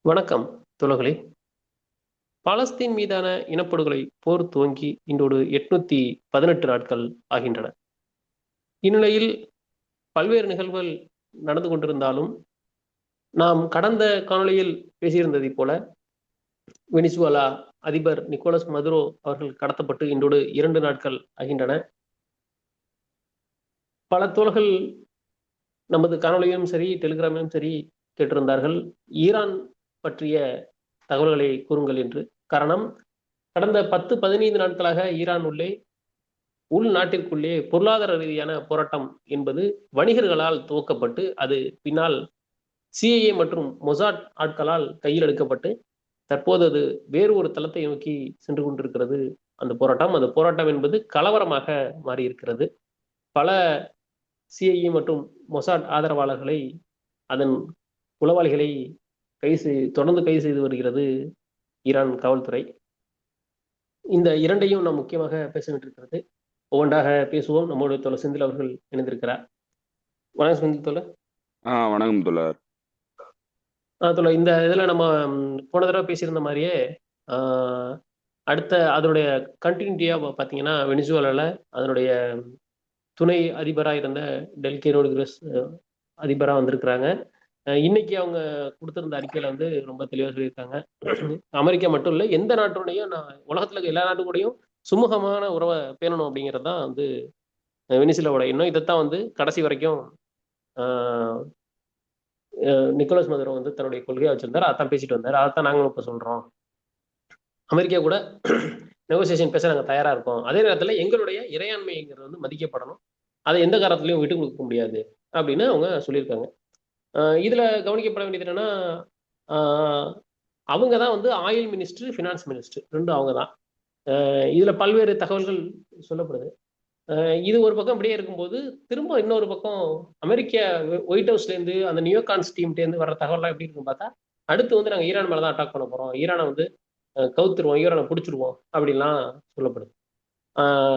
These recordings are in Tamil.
வணக்கம் தோழர்களே. பாலஸ்தீன் மீதான இனப்படுகொலை போர் துவங்கி இன்றோடு 818 நாட்கள் ஆகின்றன. இந்நிலையில் பல்வேறு நிகழ்வுகள் நடந்து கொண்டிருந்தாலும், நாம் கடந்த காணொளியில் பேசியிருந்ததைப் போல, வெனிசுவேலா அதிபர் நிக்கோலஸ் மதுரோ அவர்கள் கடத்தப்பட்டு இன்றோடு 2 நாட்கள் ஆகின்றன. பல தோழர்கள் நமது காணொளியிலும் சரி, டெலிகிராமிலும் சரி கேட்டிருந்தார்கள், ஈரான் பற்றிய தகவல்களை கூறுங்கள் என்று. காரணம், கடந்த 10-15 நாட்களாக ஈரான் உள்நாட்டிற்குள்ளே பொருளாதார ரீதியான போராட்டம் என்பது வணிகர்களால் துவக்கப்பட்டு, அது பின்னால் சிஐஏ மற்றும் மொசாட் ஆட்களால் கையில் எடுக்கப்பட்டு, தற்போது அது வேறு ஒரு தளத்தை நோக்கி சென்று கொண்டிருக்கிறது. அந்த போராட்டம் என்பது கலவரமாக மாறியிருக்கிறது. பல சிஐஏ மற்றும் மொசாட் ஆதரவாளர்களை, அதன் உளவாளிகளை தொடர்ந்து கைது செய்து வருகிறது ஈரான் காவல்துறை. இந்த இரண்டையும் நாம் முக்கியமாக பேச வேண்டியிருக்கிறது. ஒவ்வொன்றாக பேசுவோம். நம்முடைய தோழர் செந்தில் அவர்கள் இணைந்திருக்கிறார். வணக்கம் செந்தில் தோழர். வணக்கம் தோழர். தோழர், இந்த இதுல நம்ம போன தடவை பேசியிருந்த மாதிரியே அடுத்த அதனுடைய கண்டினியூட்டியா பாத்தீங்கன்னா, வெனிசுவேலால அதனுடைய துணை அதிபராக இருந்த டெல்கே ரோட்ரிகஸ் அதிபரா வந்திருக்கிறாங்க. இன்னைக்கு அவங்க கொடுத்திருந்த அறிக்கையில ரொம்ப தெளிவா சொல்லியிருக்காங்க. அமெரிக்கா மட்டும் இல்ல, எந்த நாட்டோடையும் உலகத்துல இருக்க எல்லா நாட்டு கூடயும் சுமூகமான உறவை பேணணும் அப்படிங்கிறது தான் வெனிசுலாவோட எண்ணம். இதைத்தான் கடைசி வரைக்கும் நிக்கோலஸ் மதுரோ தன்னுடைய கொள்கையா வச்சிருந்தாரு. அதான் பேசிட்டு வந்தாரு. அதைத்தான் நாங்களும் இப்ப சொல்றோம். அமெரிக்கா கூட நெகோசியேஷன் பேச நாங்க தயாரா இருக்கோம். அதே நேரத்துல எங்களுடைய இறையாண்மைங்கிறது மதிக்கப்படணும். அதை எந்த காலத்திலையும் விட்டு கொடுக்க முடியாது அப்படின்னு அவங்க சொல்லியிருக்காங்க. இதுல கவனிக்கப்பட வேண்டியது என்னன்னா, அவங்க தான் ஆயில் மினிஸ்டர், ஃபினான்ஸ் மினிஸ்டர் ரெண்டும் அவங்க தான். இதுல பல்வேறு தகவல்கள் சொல்லப்படுது. இது ஒரு பக்கம் அப்படியே இருக்கும்போது, திரும்ப இன்னொரு பக்கம் அமெரிக்க ஒயிட் ஹவுஸ்ல இருந்து அந்த நியோகான்ஸ் டீம்ல இருந்து வர தகவல்லாம் எப்படி இருக்குன்னு பார்த்தா, அடுத்து நாங்க ஈரான் மேலதான் அட்டாக் பண்ண போறோம், ஈரானை கவுத்துருவோம், ஈரானை பிடிச்சிருவோம் அப்படின்லாம் சொல்லப்படுது.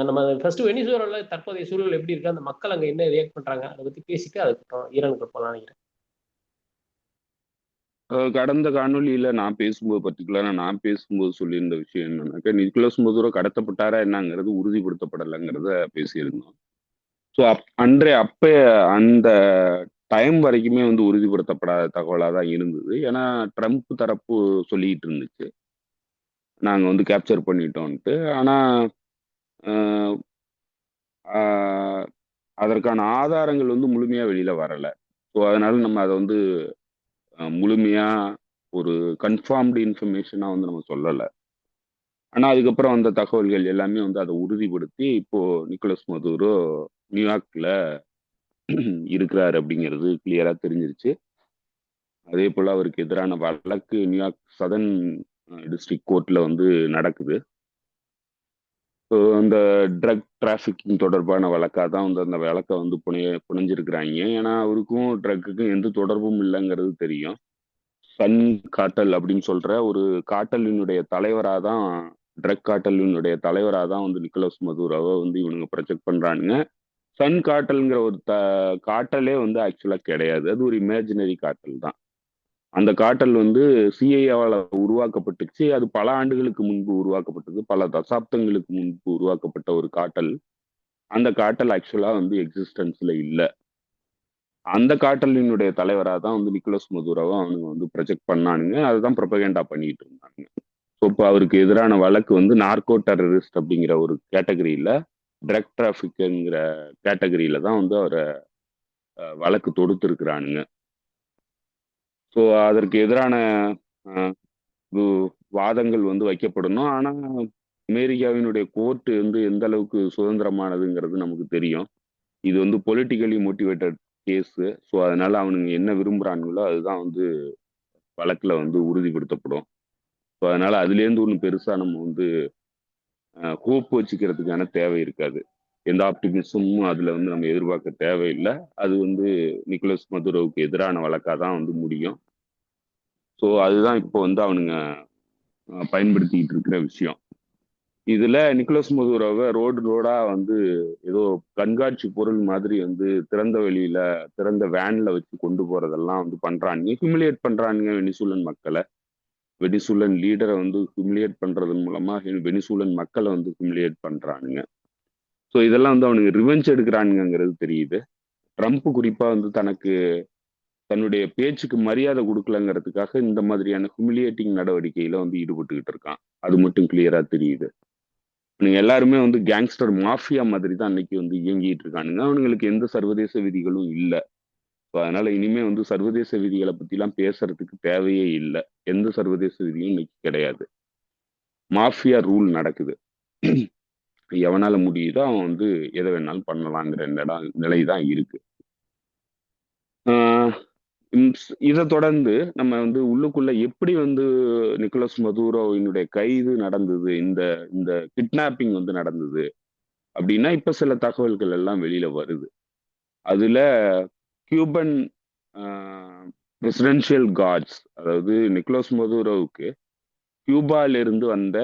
நம்ம ஃபர்ஸ்ட் வெனிசுவேலால தற்போதைய சூழல் எப்படி இருக்கு, அந்த மக்கள் அங்க என்ன ரியாக்ட் பண்றாங்க, அதை பத்தி பேசிட்டு அதுக்கப்புறம் ஈரானுக்கு போகலாம் நினைக்கிறேன். கடந்த காணொலியில நான் பேசும்போது சொல்லியிருந்த விஷயம் என்னன்னாக்கா, நிக்கோலஸ் மதுரோ கடத்தப்பட்டாரா என்னங்கிறது உறுதிப்படுத்தப்படலைங்கிறத பேசியிருந்தோம். ஸோ அப்ப அந்த டைம் வரைக்குமே உறுதிப்படுத்தப்படாத தகவலாக தான் இருந்தது. ஏன்னா ட்ரம்ப் தரப்பு சொல்லிட்டு இருந்துச்சு, நாங்க கேப்சர் பண்ணிட்டோம்ட்டு. ஆனா அதற்கான ஆதாரங்கள் முழுமையா வெளியில வரல. ஸோ அதனால நம்ம அதை முழுமையா ஒரு கன்ஃபார்ம்டு இன்ஃபர்மேஷனா நம்ம சொல்லலை. ஆனா அதுக்கப்புறம் வந்த தகவல்கள் எல்லாமே அதை உறுதிப்படுத்தி இப்போ நிக்கோலஸ் மதுரோ நியூயார்க்ல இருக்கிறாரு அப்படிங்கிறது கிளியரா தெரிஞ்சிருச்சு. அதே போல அவருக்கு எதிரான வழக்கு நியூயார்க் சதர்ன் டிஸ்ட்ரிக்ட் கோர்ட்ல நடக்குது. ஸோ அந்த ட்ரக் டிராஃபிக்கிங் தொடர்பான வழக்காக தான் அந்த வழக்கை புனைஞ்சிருக்கிறாங்க. ஏன்னா அவருக்கும் ட்ரக்குக்கும் எந்த தொடர்பும் இல்லைங்கிறது தெரியும். சன் காட்டல் அப்படின்னு சொல்ற ஒரு காட்டலினுடைய தலைவராக தான், ட்ரக் காட்டலினுடைய தலைவராக தான் நிக்கோலஸ் மதுரோவை இவனுங்க ப்ரொஜெக்ட் பண்றானுங்க. சன் காட்டல்ங்கிற ஒரு காட்டலே ஆக்சுவலா கிடையாது. அது ஒரு இமேஜினரி காட்டல் தான். அந்த காட்டல் சிஐஏவால் உருவாக்கப்பட்டுச்சு. அது பல ஆண்டுகளுக்கு முன்பு உருவாக்கப்பட்டது, பல தசாப்தங்களுக்கு முன்பு உருவாக்கப்பட்ட ஒரு காட்டல். அந்த காட்டல் ஆக்சுவலா எக்ஸிஸ்டன்ஸ்ல இல்லை. அந்த காட்டலினுடைய தலைவராக தான் நிக்கோலஸ் மதுரோவை அவனுங்க ப்ரொஜெக்ட் பண்ணானுங்க. அதுதான் ப்ரொபகேண்டா பண்ணிட்டு இருந்தாங்க. ஸோ இப்போ அவருக்கு எதிரான வழக்கு நார்கோ டெரரிஸ்ட் அப்படிங்கிற ஒரு கேட்டகரியில, ட்ரக் டிராஃபிக்குங்கிற கேட்டகரியில தான் அவரை வழக்கு தொடுத்திருக்கிறானுங்க. ஸோ அதற்கு எதிரான வாதங்கள் வைக்கப்படணும். ஆனா அமெரிக்காவினுடைய கோர்ட்டு எந்த அளவுக்கு சுதந்திரமானதுங்கிறது நமக்கு தெரியும். இது பொலிட்டிக்கலி மோட்டிவேட்டட் கேஸு. ஸோ அதனால அவனுங்க என்ன விரும்புறானுங்களோ அதுதான் வழக்குல உறுதிப்படுத்தப்படும். ஸோ அதனால அதுலேருந்து ஒன்றும் பெருசா நம்ம ஹோப் வச்சுக்கிறதுக்கான தேவை இருக்காது. எந்த ஆப்டிமிசமும் அதுல நம்ம எதிர்பார்க்க தேவையில்லை. அது நிக்கோலஸ் மதுரோவுக்கு எதிரான வழக்கா தான் முடியும். ஸோ அதுதான் இப்போ அவனுங்க பயன்படுத்திக்கிட்டு இருக்கிற விஷயம். இதுல நிக்கோலஸ் மதுரோவை ரோடா வந்து ஏதோ கண்காட்சி பொருள் மாதிரி வந்து திறந்த வேன்ல வச்சு கொண்டு போறதெல்லாம் வந்து பண்றானுங்க, ஹியூமிலியேட் பண்றானுங்க வெனிசூலன் மக்களை. வெனிசூலன் லீடரை வந்து ஹியூமிலியேட் பண்றதன் மூலமா வெனிசூலன் மக்களை வந்து ஹியூமிலியேட் பண்றானுங்க. ஸோ இதெல்லாம் வந்து அவனுக்கு ரிவெஞ்ச் எடுக்கிறானுங்கிறது தெரியுது. ட்ரம்ப் குறிப்பா வந்து தன்னுடைய பேச்சுக்கு மரியாதை கொடுக்கலங்கிறதுக்காக இந்த மாதிரியான ஹியூமிலியேட்டிங் நடவடிக்கையில வந்து ஈடுபட்டுக்கிட்டு இருக்கான். அது மட்டும் கிளியரா தெரியுது. நீங்க எல்லாருமே வந்து கேங்ஸ்டர் மாஃபியா மாதிரி தான் அன்னைக்கு வந்து இயங்கிட்டு இருக்கானுங்க. அவனுங்களுக்கு எந்த சர்வதேச விதிகளும் இல்லை. அதனால இனிமே வந்து சர்வதேச விதிகளை பத்தி எல்லாம் பேசுறதுக்கு தேவையே இல்லை. எந்த சர்வதேச விதியும் இன்னைக்கு கிடையாது. மாஃபியா ரூல் நடக்குது. எவனால முடியுதோ அவன் வந்து எதை வேணாலும் பண்ணலாங்கிற நிலை தான் இருக்கு. இதை தொடர்ந்து நம்ம வந்து உள்ளுக்குள்ள எப்படி வந்து நிக்கோலஸ் மதுரோவினுடைய கைது நடந்தது, இந்த இந்த கிட்னாப்பிங் வந்து நடந்தது அப்படின்னா இப்ப சில தகவல்கள் எல்லாம் வெளியில வருது. அதுல கியூபன் பிரசிடென்ஷியல் கார்ட்ஸ், அதாவது நிக்கோலஸ் மதுரோவுக்கு கியூபால இருந்து வந்த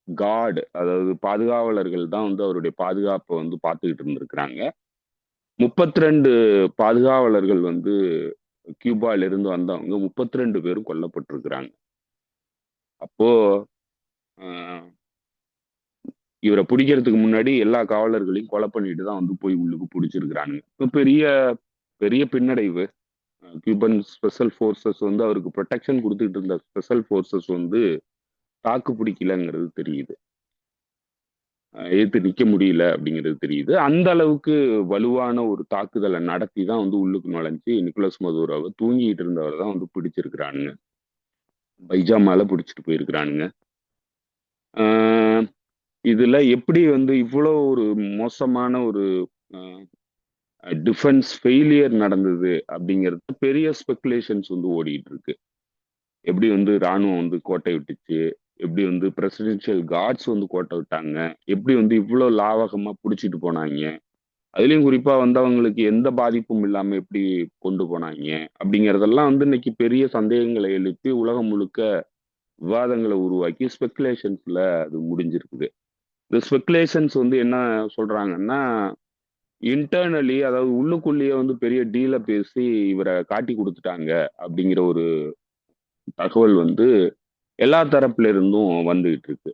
கார்டு, அதாவது பாதுகாவலர்கள் தான் வந்து அவருடைய பாதுகாப்பை வந்து பார்த்துக்கிட்டு இருந்திருக்கிறாங்க. 32 பாதுகாவலர்கள் வந்து கியூபால இருந்து வந்தவங்க 32 பேரும் கொல்லப்பட்டிருக்கிறாங்க. அப்போ இவரை பிடிக்கிறதுக்கு முன்னாடி எல்லா காவலர்களையும் கொலை பண்ணிட்டு தான் வந்து போய் உள்ளுக்கு பிடிச்சிருக்கிறானுங்க. இப்போ பெரிய பெரிய பின்னடைவு. கியூபன் ஸ்பெஷல் ஃபோர்ஸஸ் வந்து அவருக்கு ப்ரொடெக்ஷன் கொடுத்துட்டு இருந்த ஸ்பெஷல் ஃபோர்ஸஸ் வந்து தாக்கு பிடிக்கலங்கிறது தெரியுது, எதிர்த்து நிக்க முடியல அப்படிங்கிறது தெரியுது. அந்த அளவுக்கு வலுவான ஒரு தாக்குதலை நடத்தி தான் வந்து உள்ளுக்கு நுழைஞ்சு நிக்கோலஸ் மதுரோவை தூங்கிட்டு இருந்தவர் தான் வந்து பிடிச்சிருக்கிறானுங்க. பைஜாமால பிடிச்சிட்டு போயிருக்கிறானுங்க. இதுல எப்படி வந்து இவ்வளோ ஒரு மோசமான ஒரு டிஃபென்ஸ் ஃபெயிலியர் நடந்தது அப்படிங்கிறது பெரிய ஸ்பெகுலேஷன்ஸ் வந்து ஓடிட்டு இருக்கு. எப்படி வந்து ராணுவம் வந்து கோட்டை விட்டுச்சு, எப்படி வந்து பிரசிடென்ஷியல் கார்ட்ஸ் வந்து கோட்டை விட்டாங்க, எப்படி வந்து இவ்வளோ லாவகமா பிடிச்சிட்டு போனாங்க, அதுலயும் குறிப்பா வந்து அவங்களுக்கு எந்த பாதிப்பும் இல்லாம எப்படி கொண்டு போனாங்க அப்படிங்கிறதெல்லாம் வந்து இன்னைக்கு பெரிய சந்தேகங்களை எழுப்பி உலகம் முழுக்க விவாதங்களை உருவாக்கி ஸ்பெகுலேஷன்ஸ்ல அது முடிஞ்சிருக்குது. இந்த ஸ்பெகுலேஷன்ஸ் வந்து என்ன சொல்றாங்கன்னா, இன்டர்னலி, அதாவது உள்ளுக்குள்ளேயே வந்து பெரிய டீலை பேசி இவரை காட்டி கொடுத்துட்டாங்க அப்படிங்கிற ஒரு தகவல் வந்து எல்லா தரப்புல இருந்தும் வந்துகிட்டு இருக்கு.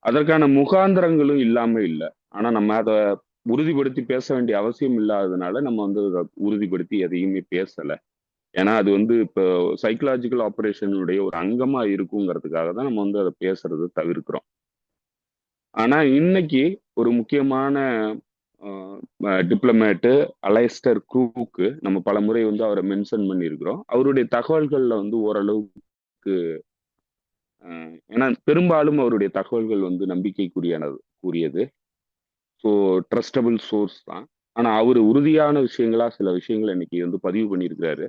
அதற்கான முகாந்திரங்களும் இல்லாம இல்லை. ஆனா நம்ம அதை உறுதிப்படுத்தி பேச வேண்டிய அவசியம் இல்லாததுனால நம்ம வந்து அதை உறுதிப்படுத்தி எதையுமே பேசல. ஏன்னா அது வந்து இப்போ சைக்கலாஜிக்கல் ஆப்ரேஷனுடைய ஒரு அங்கமா இருக்குங்கிறதுக்காக தான் நம்ம வந்து அதை பேசுறது தவிர்க்கிறோம். ஆனா இன்னைக்கு ஒரு முக்கியமான டிப்ளமேட்டு அலைஸ்டர் க்ரூக்கு நம்ம பல முறை வந்து அவரை மென்ஷன் பண்ணியிருக்கிறோம். அவருடைய தகவல்கள்ல வந்து ஓரளவுக்கு ஏன்னா பெரும்பாலும் அவருடைய தகவல்கள் வந்து கூறியது. ஸோ ட்ரஸ்டபிள் சோர்ஸ் தான். ஆனா அவரு உறுதியான விஷயங்களா சில விஷயங்களை இன்னைக்கு வந்து பதிவு பண்ணியிருக்கிறாரு.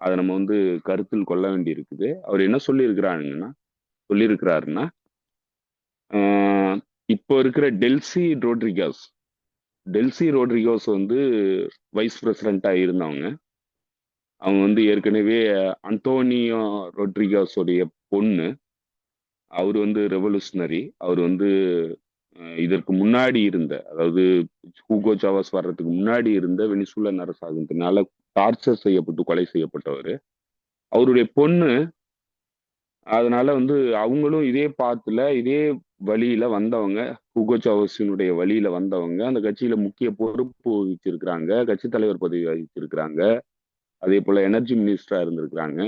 அதை நம்ம வந்து கருத்தில் கொள்ள வேண்டி இருக்குது. அவர் என்ன சொல்லியிருக்கிறாருன்னா இப்போ இருக்கிற டெல்சி ரோட்ரிகோஸ் வந்து வைஸ் பிரசிடென்டா இருந்தவங்க. அவங்க வந்து ஏற்கனவே அந்தோனியோ ரோட்ரிகோஸோடைய பொண்ணு. அவர் வந்து ரெவல்யூஷனரி. அவர் வந்து இதற்கு முன்னாடி இருந்த, அதாவது ஹூகோ சாவஸ் வர்றதுக்கு முன்னாடி இருந்த வெனிசுலன் அரசாங்கத்தினால டார்ச்சர் செய்யப்பட்டு கொலை செய்யப்பட்டவர். அவருடைய பொண்ணு. அதனால வந்து அவங்களும் இதே பாத்துல இதே வழியில வந்தவங்க, ஹூகோ சாவஸினுடைய வழியில வந்தவங்க. அந்த கட்சியில முக்கிய பொறுப்பு வகிச்சிருக்கிறாங்க, கட்சி தலைவர் பதவி வகிச்சிருக்கிறாங்க. அதே போல எனர்ஜி மினிஸ்டரா இருந்திருக்கிறாங்க,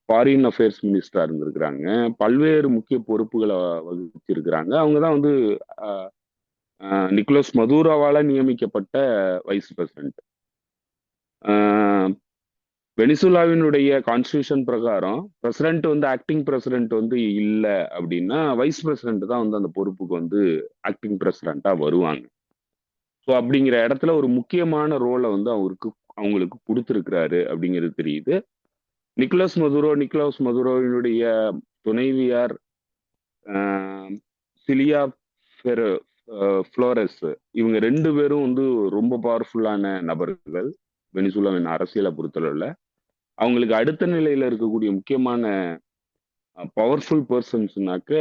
ஃபாரின் அஃபேர்ஸ் மினிஸ்டரா இருந்திருக்கிறாங்க, பல்வேறு முக்கிய பொறுப்புகளை வகிச்சிருக்கிறாங்க. அவங்கதான் வந்து நிக்கோலஸ் மதுரோவால நியமிக்கப்பட்ட வைஸ் பிரசிடென்ட். வெனிசுலாவினுடைய கான்ஸ்டியூஷன் பிரகாரம் பிரசிடென்ட் வந்து ஆக்டிங் பிரசிடென்ட் வந்து இல்ல அப்படின்னா வைஸ் பிரசிடென்ட் தான் வந்து அந்த பொறுப்புக்கு வந்து ஆக்டிங் பிரசிடென்ட்டா வருவாங்க. ஸோ அப்படிங்கிற இடத்துல ஒரு முக்கியமான ரோலை வந்து அவங்களுக்கு கொடுத்துருக்கிறாரு அப்படிங்கிறது தெரியுது. நிக்கோலஸ் மதுரோவினுடைய துணைவியார் சிலியா ஃப்ளோரஸ், இவங்க 2 பேரும் வந்து ரொம்ப பவர்ஃபுல்லான நபர்கள் வெனிசுலாவின் அரசியலை பொறுத்தளவுல. அவங்களுக்கு அடுத்த நிலையில இருக்கக்கூடிய முக்கியமான பவர்ஃபுல் பர்சன்ஸ்னாக்க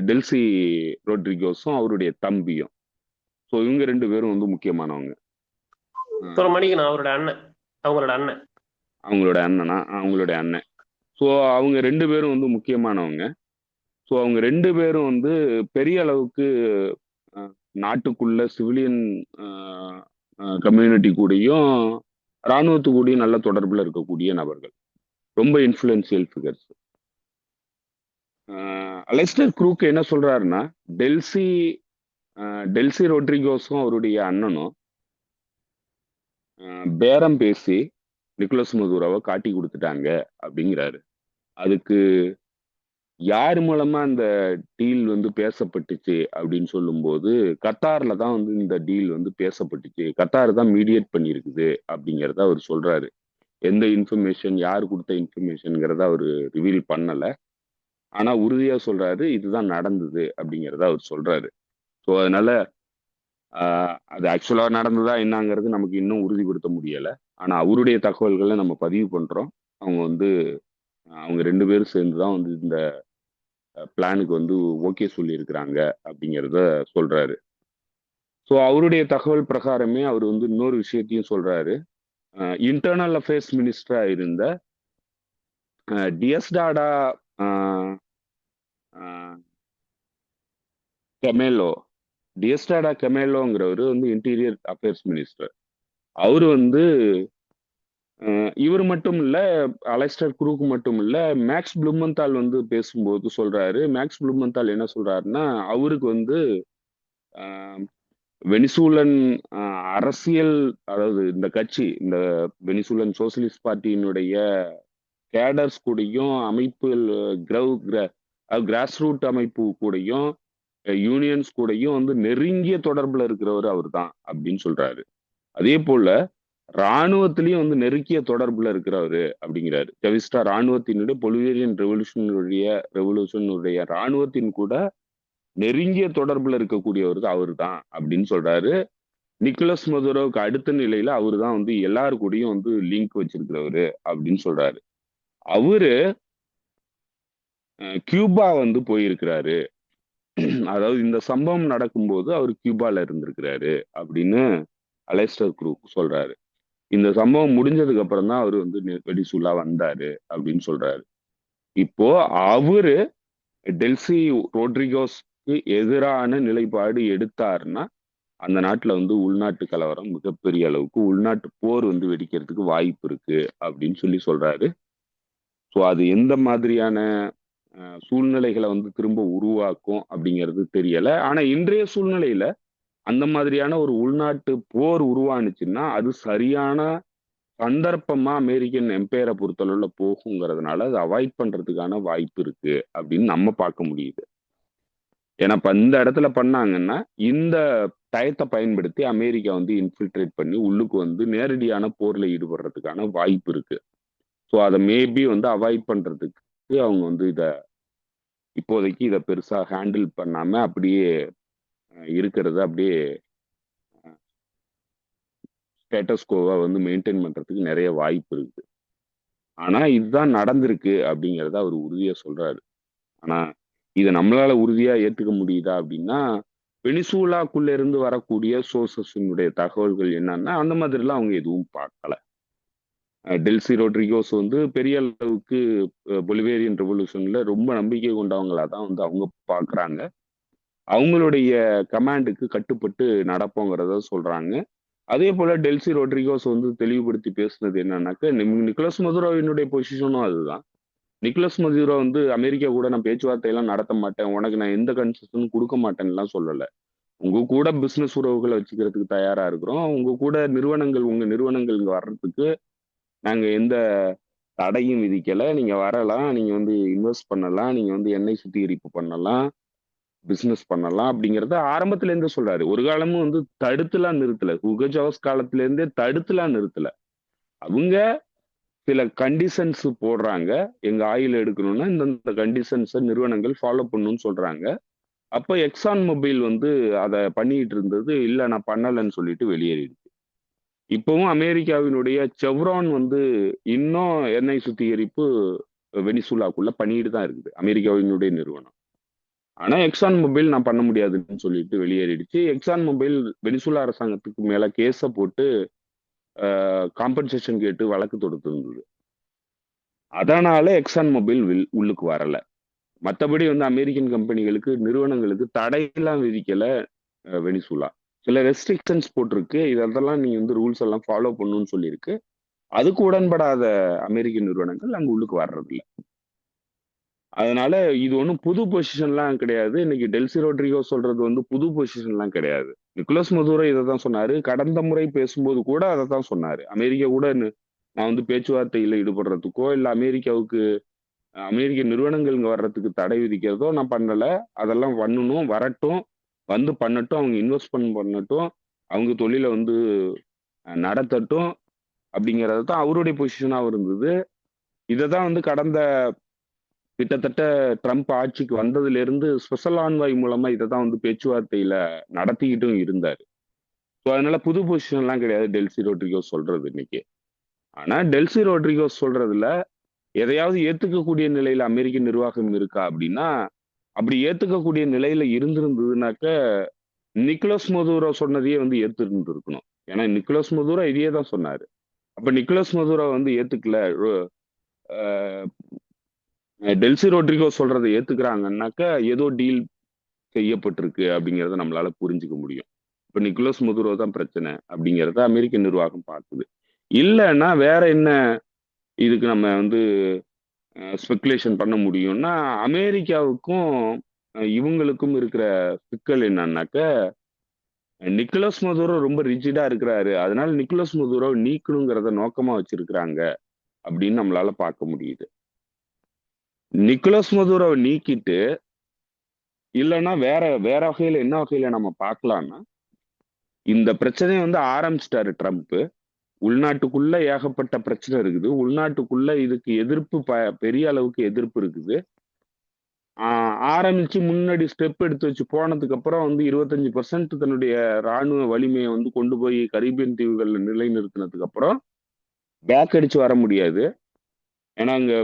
டெல்சி ரோட்ரிகோஸும் அவருடைய தம்பியும். ஸோ இவங்க 2 பேரும் வந்து முக்கியமானவங்க. மணிக்கணும் அவரோட அண்ணன், அவங்களோட அண்ணன், அவங்களுடைய அண்ணன். ஸோ அவங்க 2 பேரும் வந்து முக்கியமானவங்க. ஸோ அவங்க 2 பேரும் வந்து பெரிய அளவுக்கு நாட்டுக்குள்ள சிவிலியன் கம்யூனிட்டி கூடயும் இராணுவத்து கூடயும் நல்ல தொடர்புல இருக்கக்கூடிய நபர்கள், ரொம்ப இன்ஃப்ளூயன்சியல் ஃபிகர்ஸ். அலெஸ்டர் க்ரூக் என்ன சொல்றாருன்னா, டெல்சி ரோட்ரிகோஸும் அவருடைய அண்ணனும் பேரம் பேசி நிக்கோலஸ் மதுரோவை காட்டி கொடுத்துட்டாங்க அப்படிங்கிறாரு. அதுக்கு யார் மூலமா அந்த டீல் வந்து பேசப்பட்டுச்சு அப்படின்னு சொல்லும்போது, கத்தார்ல தான் வந்து இந்த டீல் வந்து பேசப்பட்டுச்சு, கத்தார் தான் மீடியேட் பண்ணியிருக்குது அப்படிங்கிறத அவர் சொல்றாரு. எந்த இன்ஃபர்மேஷன், யார் கொடுத்த இன்ஃபர்மேஷன்ங்கிறத அவர் ரிவீல் பண்ணல. ஆனா உறுதியா சொல்றாரு இதுதான் நடந்தது அப்படிங்கிறத அவர் சொல்றாரு. ஸோ அதனால அது ஆக்சுவலா நடந்ததா என்னங்கிறது நமக்கு இன்னும் உறுதிப்படுத்த முடியல. ஆனா அவருடைய தகவல்களை நம்ம பதிவு பண்றோம். அவங்க 2 பேரும் சேர்ந்து தான் வந்து இந்த பிளானுக்கு வந்து ஓகே சொல்லியிருக்கிறாங்க அப்படிங்கிறத சொல்றாரு. ஸோ அவருடைய தகவல் பிரகாரமே அவர் வந்து இன்னொரு விஷயத்தையும் சொல்றாரு. இன்டர்னல் அஃபேர்ஸ் மினிஸ்டரா இருந்த டியஸ்டாடா கெமேலோங்கிறவர் வந்து இன்டீரியர் அஃபேர்ஸ் மினிஸ்டர். அவரு வந்து இவர் மட்டும் இல்ல, அலெஸ்டர் க்ரூக் மட்டும் இல்ல, மேக்ஸ் ப்ளூமென்தால் வந்து பேசும்போது சொல்றாரு. மேக்ஸ் ப்ளூமென்தால் என்ன சொல்றாருன்னா, அவருக்கு வந்து வெனிசூலன் அரசியல், அதாவது இந்த கட்சி, இந்த வெனிசூலன் சோசியலிஸ்ட் பார்ட்டியினுடைய கேடர்ஸ் கூடயும் அமைப்பு, கிராஸ் ரூட் அமைப்பு கூடயும் யூனியன்ஸ் கூடயும் வந்து நெருங்கிய தொடர்புல இருக்கிறவர் அவர் தான் அப்படின்னு சொல்றாரு. அதே போல இராணுவத்திலையும் வந்து நெருங்கிய தொடர்புல இருக்கிறவரு அப்படிங்கிறாரு. செவிஸ்டா இராணுவத்தினுடைய பொலிவேரியன் ரெவல்யூஷனுடைய இராணுவத்தின் கூட நெருங்கிய தொடர்புல இருக்கக்கூடியவர் அவரு தான் அப்படின்னு சொல்றாரு. நிக்கோலஸ் மதுரோவுக்கு அடுத்த நிலையில அவரு தான் வந்து எல்லாரு கூடயும் வந்து லிங்க் வச்சிருக்கிறவரு அப்படின்னு சொல்றாரு. அவரு கியூபா வந்து போயிருக்கிறாரு, அதாவது இந்த சம்பவம் நடக்கும்போது அவர் கியூபால இருந்திருக்கிறாரு அப்படின்னு அலெஸ்டர் க்ரூக் சொல்றாரு. இந்த சம்பவம் முடிஞ்சதுக்கு அப்புறம் தான் அவர் வந்து வெனிசூலா வந்தாரு அப்படின்னு சொல்றாரு. இப்போ அவரு டெல்சி ரோட்ரிகோஸ்க்கு எதிரான நிலைப்பாடு எடுத்தாருன்னா அந்த நாட்டுல வந்து உள்நாட்டு கலவரம் மிகப்பெரிய அளவுக்கு, உள்நாட்டு போர் வந்து வெடிக்கிறதுக்கு வாய்ப்பு இருக்கு அப்படின்னு சொல்றாரு. ஸோ அது எந்த மாதிரியான சூழ்நிலைகளை வந்து திரும்ப உருவாக்கும் அப்படிங்கிறது தெரியல. ஆனா இன்றைய சூழ்நிலையில அந்த மாதிரியான ஒரு உள்நாட்டு போர் உருவானுச்சுன்னா அது சரியான சந்தர்ப்பமா அமெரிக்கன் எம்பையரை பொறுத்தளவுல போகுங்கிறதுனால அதை அவாய்ட் பண்றதுக்கான வாய்ப்பு இருக்கு அப்படின்னு நம்ம பார்க்க முடியுது. ஏன்னா இப்ப இந்த இடத்துல பண்ணாங்கன்னா இந்த டயத்தை பயன்படுத்தி அமெரிக்கா வந்து இன்ஃபில்ட்ரேட் பண்ணி உள்ளுக்கு வந்து நேரடியான போர்ல ஈடுபடுறதுக்கான வாய்ப்பு இருக்கு. ஸோ அதை மேபி வந்து அவாய்ட் பண்றதுக்கு அவங்க வந்து இப்போதைக்கு இதை பெருசா ஹேண்டில் பண்ணாம அப்படியே இருக்கிறது அப்படியே ஸ்டேட்டஸ்கோவா வந்து மெயின்டைன் பண்றதுக்கு நிறைய வாய்ப்பு இருக்கு. ஆனா இதுதான் நடந்திருக்கு அப்படிங்கிறத அவர் உறுதியா சொல்றாரு. ஆனா இதை நம்மளால உறுதியா ஏத்துக்க முடியுதா அப்படின்னா, வெனிசூலாக்குள்ள இருந்து வரக்கூடிய சோர்சஸினுடைய தகவல்கள் என்னன்னா அந்த மாதிரிலாம் அவங்க எதுவும் பார்க்கல. டெல்சி ரோட்ரிகோஸ் வந்து பெரிய அளவுக்கு பொலிவேரியன் ரெவல்யூஷன்ல ரொம்ப நம்பிக்கை கொண்டவங்களா தான் வந்து அவங்க பாக்குறாங்க. அவங்களுடைய கமாண்டுக்கு கட்டுப்பட்டு நடப்போங்கிறத சொல்றாங்க. அதே போல டெல்சி ரோட்ரிகோஸ் வந்து தெளிவுபடுத்தி பேசுனது என்னன்னாக்க, நிக்கோலஸ் மதுரோவினுடைய பொசிஷனும் அதுதான். நிக்கோலஸ் மதுரோ வந்து அமெரிக்கா கூட நான் பேச்சுவார்த்தை எல்லாம் நடத்த மாட்டேன், உனக்கு நான் எந்த கன்செஷனும் கொடுக்க மாட்டேன்னுலாம் சொல்லல. உங்க கூட பிசினஸ் உறவுகளை வச்சுக்கிறதுக்கு தயாரா இருக்கிறோம், உங்க கூட உங்க நிறுவனங்கள் இங்க வர்றதுக்கு நாங்க எந்த தடையும் விதிக்கல, நீங்க வரலாம், நீங்க வந்து இன்வெஸ்ட் பண்ணலாம், நீங்க வந்து எண்ணெய் சுத்திகரிப்பு பண்ணலாம், பிசினஸ் பண்ணலாம் அப்படிங்கறத ஆரம்பத்துல இருந்தே சொல்றாரு. ஒரு காலமும் வந்து தடுத்துலாம் நிறுத்தல, ஹூகோ சாவஸ் காலத்துல இருந்தே தடுத்துலாம் நிறுத்தல. அவங்க சில கண்டிஷன்ஸ் போடுறாங்க, எங்க ஆயில் எடுக்கணும்னா இந்த கண்டிஷன்ஸை நிறுவனங்கள் ஃபாலோ பண்ணணும்னு சொல்றாங்க. அப்ப எக்ஸான் மொபைல் வந்து அதை பண்ணிட்டு இருந்தது, இல்ல நான் பண்ணலன்னு சொல்லிட்டு வெளியேறிடுச்சு. இப்பவும் அமெரிக்காவினுடைய செவ்ரான் வந்து இன்னும் எண்ணெய் சுத்திகரிப்பு வெனிசுலாக்குள்ள பண்ணிட்டு தான் இருக்குது, அமெரிக்காவினுடைய நிறுவனம். ஆனா எக்ஸான் மொபைல் நான் பண்ண முடியாதுன்னு சொல்லிட்டு வெளியேறிடுச்சு. எக்ஸான் மொபைல் வெனிசுலா அரசாங்கத்துக்கு மேல கேஸ போட்டு காம்பன்சேஷன் கேட்டு வழக்கு தொடுத்திருந்தது. அதனால எக்ஸான் மொபைல் உள்ளுக்கு வரல. மத்தபடி வந்து அமெரிக்கன் கம்பெனிகளுக்கு, நிறுவனங்களுக்கு தடையெல்லாம் விதிக்கல வெனிசுலா. சில ரெஸ்ட்ரிக்ஷன்ஸ் போட்டிருக்கு. இதெல்லாம் நீ வந்து ரூல்ஸ் எல்லாம் ஃபாலோ பண்ணணும்னு சொல்லியிருக்கு. அதுக்கு உடன்படாத அமெரிக்க நிறுவனங்கள் அங்க உள்ளுக்கு வர்றதில்ல. அதனால இது ஒண்ணும் புது பொசிஷன்லாம் கிடையாது. இன்னைக்கு டெல்சி ரோட்ரிகோ சொல்றது வந்து புது பொசிஷன்லாம் கிடையாது. நிக்கோலஸ் மதுரோ இதைதான் சொன்னாரு. கடந்த முறை பேசும்போது கூட அதைத்தான் சொன்னாரு. அமெரிக்கா கூட நான் வந்து பேச்சுவார்த்தையில ஈடுபடுறதுக்கோ இல்ல அமெரிக்காவுக்கு அமெரிக்க நிறுவனங்கள் இங்க வர்றதுக்கு தடை விதிக்கிறதோ நான் பண்ணல. அதெல்லாம் பண்ணணும், வரட்டும், வந்து பண்ணட்டும், அவங்க இன்வெஸ்ட்மெண்ட் பண்ணட்டும், அவங்க தொழிலை வந்து நடத்தட்டும் அப்படிங்கிறது தான் அவருடைய பொசிஷனாக இருந்தது. இதை தான் வந்து கடந்த கிட்டத்தட்ட ட்ரம்ப் ஆட்சிக்கு வந்ததுல இருந்து ஸ்பெஷல் ஆன்வாய் மூலமா இதை தான் வந்து பேச்சுவார்த்தையில நடத்திக்கிட்டும் இருந்தாரு. ஸோ அதனால புது பொசிஷன்லாம் கிடையாது டெல்சி ரோட்ரிகோஸ் சொல்றது இன்னைக்கு. ஆனா டெல்சி ரோட்ரிகோஸ் சொல்றதுல எதையாவது ஏத்துக்கக்கூடிய நிலையில அமெரிக்க நிர்வாகம் இருக்கா அப்படின்னா, அப்படி ஏத்துக்கக்கூடிய நிலையில இருந்திருந்ததுனாக்க நிக்கோலஸ் மதுரோ சொன்னதையே வந்து ஏத்து இருக்கணும். ஏன்னா நிக்கோலஸ் மதுரோ இதையே தான் சொன்னாரு. அப்ப நிக்கோலஸ் மதுரோ வந்து ஏத்துக்கல, டெல்சி ரோட்ரிகோ சொல்றதை ஏத்துக்கிறாங்கன்னாக்க ஏதோ டீல் செய்யப்பட்டிருக்கு அப்படிங்கிறத நம்மளால புரிஞ்சுக்க முடியும். இப்ப நிக்கோலஸ் மதுரோ தான் பிரச்சனை அப்படிங்கிறத அமெரிக்க நிர்வாகம் பார்க்குது. இல்லைன்னா வேற என்ன இதுக்கு நம்ம வந்து ஸ்பெகுலேஷன் பண்ண முடியும்னா, அமெரிக்காவுக்கும் இவங்களுக்கும் இருக்கிற சிக்கல் என்னன்னாக்க, நிக்கோலஸ் மதுரோ ரொம்ப ரிஜிடா இருக்கிறாரு. அதனால நிக்கோலஸ் மதுரோ நீக்கணுங்கிறத நோக்கமா வச்சிருக்கிறாங்க அப்படின்னு நம்மளால பார்க்க முடியுது. நிக்கோலஸ் மதுரோவை நீக்கிட்டு இல்லைன்னா வேற வேற வகையில என்ன வகையில நம்ம பார்க்கலாம்னா, இந்த பிரச்சனையை வந்து ஆரம்பிச்சிட்டாரு ட்ரம்ப். உள்நாட்டுக்குள்ள ஏகப்பட்ட பிரச்சனை இருக்குது. உள்நாட்டுக்குள்ள இதுக்கு எதிர்ப்பு பெரிய அளவுக்கு எதிர்ப்பு இருக்குது. ஆரம்பிச்சு முன்னாடி ஸ்டெப் எடுத்து வச்சு போனதுக்கு அப்புறம் வந்து 25% தன்னுடைய ராணுவ வலிமையை வந்து கொண்டு போய் கரீபியன் தீவுகள்ல நிலைநிறுத்தினதுக்கு அப்புறம் பேக் அடிச்சு வர முடியாது. ஏன்னா அங்க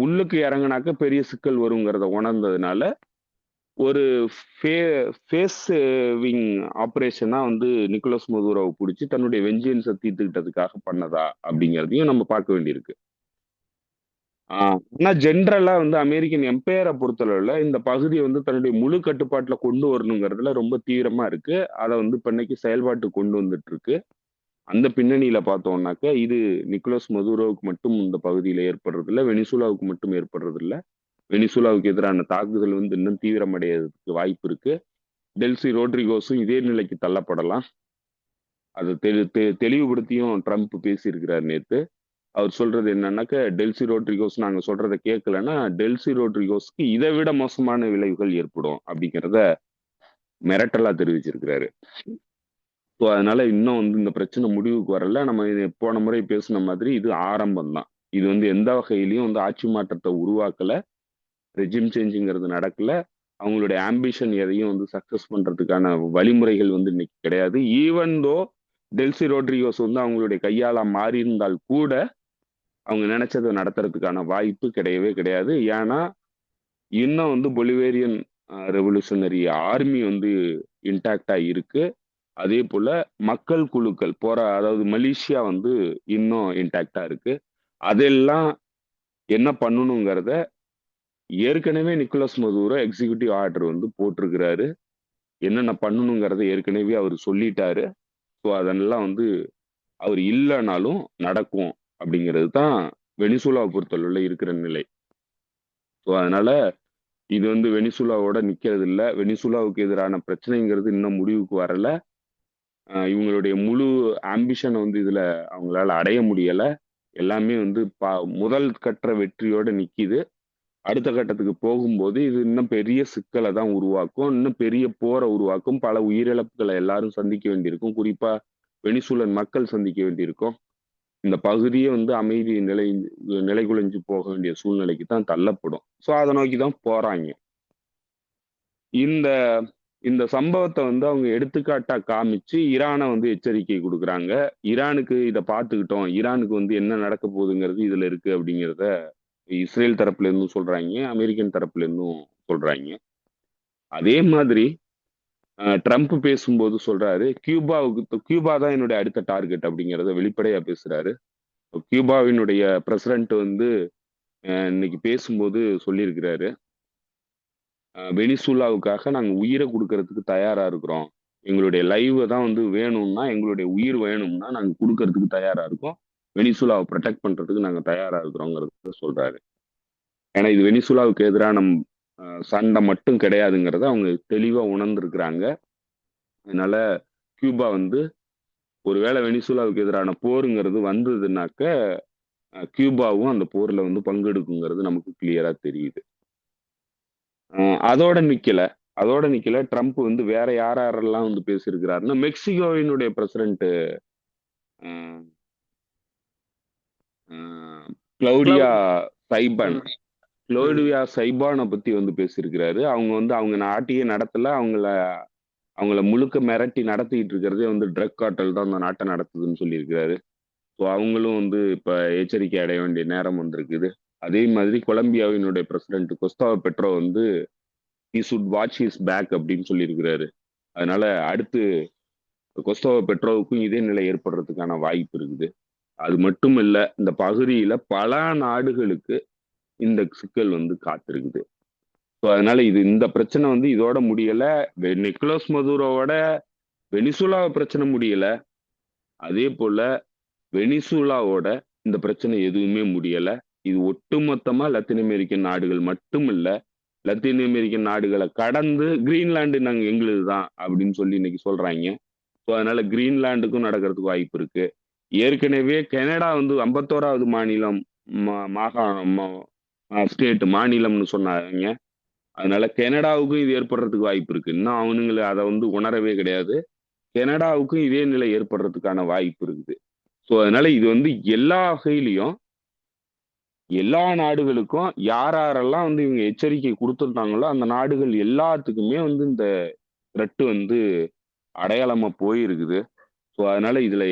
உள்ளுக்கு இறங்கினாக்க பெரிய சிக்கல் வருங்கிறத உணர்ந்ததுனால ஒரு ஃபேஸிங் ஆப்ரேஷனா வந்து நிக்கோலஸ் மதுரோவை பிடிச்சி தன்னுடைய வெஞ்சியன்ஸை தீர்த்துக்கிட்டதுக்காக பண்ணதா அப்படிங்கிறதையும் நம்ம பார்க்க வேண்டியிருக்கு. ஆனா ஜென்ரலா வந்து அமெரிக்கன் எம்பையரை பொறுத்தளவுல இந்த பகுதியை வந்து தன்னுடைய முழு கட்டுப்பாட்டுல கொண்டு வரணுங்கிறதுல ரொம்ப தீவிரமா இருக்கு. அதை வந்து இப்ப இன்னைக்கு செயல்பாட்டுக்கு கொண்டு வந்துட்டு இருக்கு. அந்த பின்னணியில பார்த்தோம்னாக்க இது நிக்கோலஸ் மதுரோவுக்கு மட்டும் இந்த பகுதியில ஏற்படுறது இல்ல, வெனிசுலாவுக்கு மட்டும் ஏற்படுறது இல்ல. வெனிசுலாவுக்கு எதிரான தாக்குதல் வந்து இன்னும் தீவிரமடைகிறதுக்கு வாய்ப்பு இருக்கு. டெல்சி ரோட்ரிகோஸும் இதே நிலைக்கு தள்ளப்படலாம். அதை தெளிவுபடுத்தியும் ட்ரம்ப் பேசியிருக்கிறார் நேத்து. அவர் சொல்றது என்னன்னாக்க, டெல்சி ரோட்ரிகோஸ் நாங்க சொல்றதை கேட்கலன்னா டெல்சி ரோட்ரிகோஸ்க்கு இதை விட மோசமான விளைவுகள் ஏற்படும் அப்படிங்கிறத மிரட்டலா தெரிவிச்சிருக்கிறாரு. ஸோ அதனால இன்னும் வந்து இந்த பிரச்சனை முடிவுக்கு வரல. நம்ம போன முறை பேசின மாதிரி இது ஆரம்பம் தான். இது வந்து எந்த வகையிலையும் வந்து ஆட்சி மாற்றத்தை உருவாக்கல, ரெஜிம் சேஞ்சுங்கிறது நடக்கல. அவங்களுடைய ஆம்பிஷன் எதையும் வந்து சக்சஸ் பண்றதுக்கான வழிமுறைகள் வந்து இன்னைக்கு கிடையாது. ஈவன் தோ டெல்சி ரோட்ரிகோஸ் வந்து அவங்களுடைய கையாள மாறி இருந்தால் கூட அவங்க நினைச்சதை நடத்துறதுக்கான வாய்ப்பு கிடையவே கிடையாது. ஏன்னா இன்னும் வந்து பொலிவேரியன் ரெவல்யூஷனரி ஆர்மி வந்து இன்டாக்டா இருக்கு. அதே போல மக்கள் குழுக்கள் அதாவது மலேசியா வந்து இன்னும் இன்டாக்டா இருக்கு. அதெல்லாம் என்ன பண்ணணுங்கிறத ஏற்கனவே நிக்கோலஸ் மதுரோ எக்ஸிகியூட்டிவ் ஆர்டர் வந்து போட்டிருக்கிறாரு. என்னென்ன பண்ணணுங்கிறத ஏற்கனவே அவர் சொல்லிட்டாரு. ஸோ அதெல்லாம் வந்து அவர் இல்லைனாலும் நடக்கும் அப்படிங்கிறது தான் வெனிசுலாவை பொறுத்தளவுல இருக்கிற நிலை. ஸோ அதனால இது வந்து வெனிசுலாவோட நிக்கிறது இல்லை. வெனிசுலாவுக்கு எதிரான பிரச்சனைங்கிறது இன்னும் முடிவுக்கு வரல. இவங்களுடைய முழு ஆம்பிஷனை வந்து இதுல அவங்களால அடைய முடியல. எல்லாமே வந்து முதல் கட்ட வெற்றியோட நிக்குது. அடுத்த கட்டத்துக்கு போகும்போது இது இன்னும் பெரிய சிக்கலை தான் உருவாக்கும், இன்னும் பெரிய போரை உருவாக்கும், பல உயிரிழப்புகளை எல்லாரும் சந்திக்க வேண்டியிருக்கும், குறிப்பா வெனிசுலன் மக்கள் சந்திக்க வேண்டியிருக்கும். இந்த பகுதியே வந்து அமைதி நிலைகுலைஞ்சு போக வேண்டிய சூழ்நிலைக்கு தான் தள்ளப்படும். ஸோ அதை நோக்கி தான் போறாங்க. இந்த இந்த சம்பவத்தை வந்து அவங்க எடுத்துக்காட்டா காமிச்சு ஈரானை வந்து எச்சரிக்கை கொடுக்குறாங்க. ஈரானுக்கு இதை பார்த்துக்கிட்டோம், ஈரானுக்கு வந்து என்ன நடக்க போகுதுங்கிறது இதுல இருக்கு அப்படிங்கிறத இஸ்ரேல் தரப்புல இருந்தும் சொல்றாங்க, அமெரிக்கன் தரப்புல இருந்தும் சொல்றாங்க. அதே மாதிரி ட்ரம்ப் பேசும்போது சொல்றாரு, கியூபா தான் என்னுடைய அடுத்த டார்கெட் அப்படிங்கிறத வெளிப்படையா பேசுறாரு. கியூபாவினுடைய பிரசிடென்ட் வந்து இன்னைக்கு பேசும்போது சொல்லியிருக்கிறாரு, வெனிசுலாவுக்காக நாங்க உயிரை கொடுக்கறதுக்கு தயாரா இருக்கிறோம். எங்களுடைய லைவ் தான் வந்து வேணும்னா, எங்களுடைய உயிர் வேணும்னா நாங்க கொடுக்கறதுக்கு தயாரா இருக்கோம். வெனிசுலாவை ப்ரொடெக்ட் பண்றதுக்கு நாங்க தயாரா இருக்கிறோங்கிறத சொல்றாரு. ஏன்னா இது வெனிசுலாவுக்கு எதிரான சண்டை மட்டும் கிடையாதுங்கிறத அவங்க தெளிவா உணர்ந்திருக்கிறாங்க. அதனால கியூபா வந்து ஒருவேளை வெனிசுலாவுக்கு எதிரான போருங்கிறது வந்ததுனாக்க கியூபாவும் அந்த போர்ல வந்து பங்கெடுக்குங்கிறது நமக்கு கிளியரா தெரியுது. அதோட நிக்கல அதோட நிக்கல ட்ரம்ப் வந்து வேற யாரெல்லாம் வந்து பேசியிருக்கிறாருன்னா, மெக்சிகோவினுடைய பிரசிடென்ட் கிளவுடியா சைபான் ம். கிளவுடியா சைபானை பத்தி வந்து பேசியிருக்கிறாரு. அவங்க வந்து அவங்க நாட்டையே நடத்தல, அவங்கள முழுக்க மிரட்டி நடத்திட்டு இருக்கிறதே வந்து ட்ரக் கார்ட்டல் தான் அந்த நாட்டை நடத்துதுன்னு சொல்லியிருக்கிறாரு. ஸோ அவங்களும் வந்து இப்ப எச்சரிக்கை அடைய வேண்டிய நேரம் வந்திருக்குது. அதே மாதிரி கொலம்பியாவினுடைய பிரசிடென்ட் கொஸ்தாவோ பெட்ரோ வந்து he should watch his back அப்படின்னு சொல்லியிருக்கிறாரு. அதனால அடுத்து கொஸ்தாவோ பெட்ரோவுக்கும் இதே நிலை ஏற்படுறதுக்கான வாய்ப்பு இருக்குது. அது மட்டும் இல்ல, இந்த பகுதியில பல நாடுகளுக்கு இந்த சிக்கல் வந்து காத்திருக்குது. ஸோ அதனால இந்த பிரச்சனை வந்து இதோட முடியல. நிக்கோலஸ் மதுரோவோட வெனிசுலா பிரச்சனை முடியல. அதே போல வெனிசுலாவோட இந்த பிரச்சனை எதுவுமே முடியல. இது ஒட்டுமொத்தமா லத்தீன் அமெரிக்கன் நாடுகள் மட்டும் இல்ல, லத்தீன் அமெரிக்கன் நாடுகளை கடந்து கிரீன்லாந்து நாங்க எங்களுதுதான் அப்படின்னு சொல்லி இன்னைக்கு சொல்றாங்க. ஸோ அதனால கிரீன்லாண்டுக்கும் நடக்கிறதுக்கு வாய்ப்பு இருக்கு. ஏற்கனவே கனடா வந்து 51வது மாநிலம் மாகாணம் ஸ்டேட் மாநிலம்னு சொன்னாங்க. அதனால கனடாவுக்கும் இது ஏற்படுறதுக்கு வாய்ப்பு இருக்கு. இன்னும் அவனுங்களை அதை வந்து உணரவே கிடையாது. கனடாவுக்கும் இதே நிலை ஏற்படுறதுக்கான வாய்ப்பு இருக்குது. ஸோ அதனால இது வந்து எல்லா வகையிலையும் எல்லா நாடுகளுக்கும் யாரெல்லாம் வந்து இவங்க எச்சரிக்கை கொடுத்துருந்தாங்களோ அந்த நாடுகள் எல்லாத்துக்குமே வந்து இந்த த்ரெட் வந்து அடையாளமா போயிருக்குது. ஸோ அதனால இதுல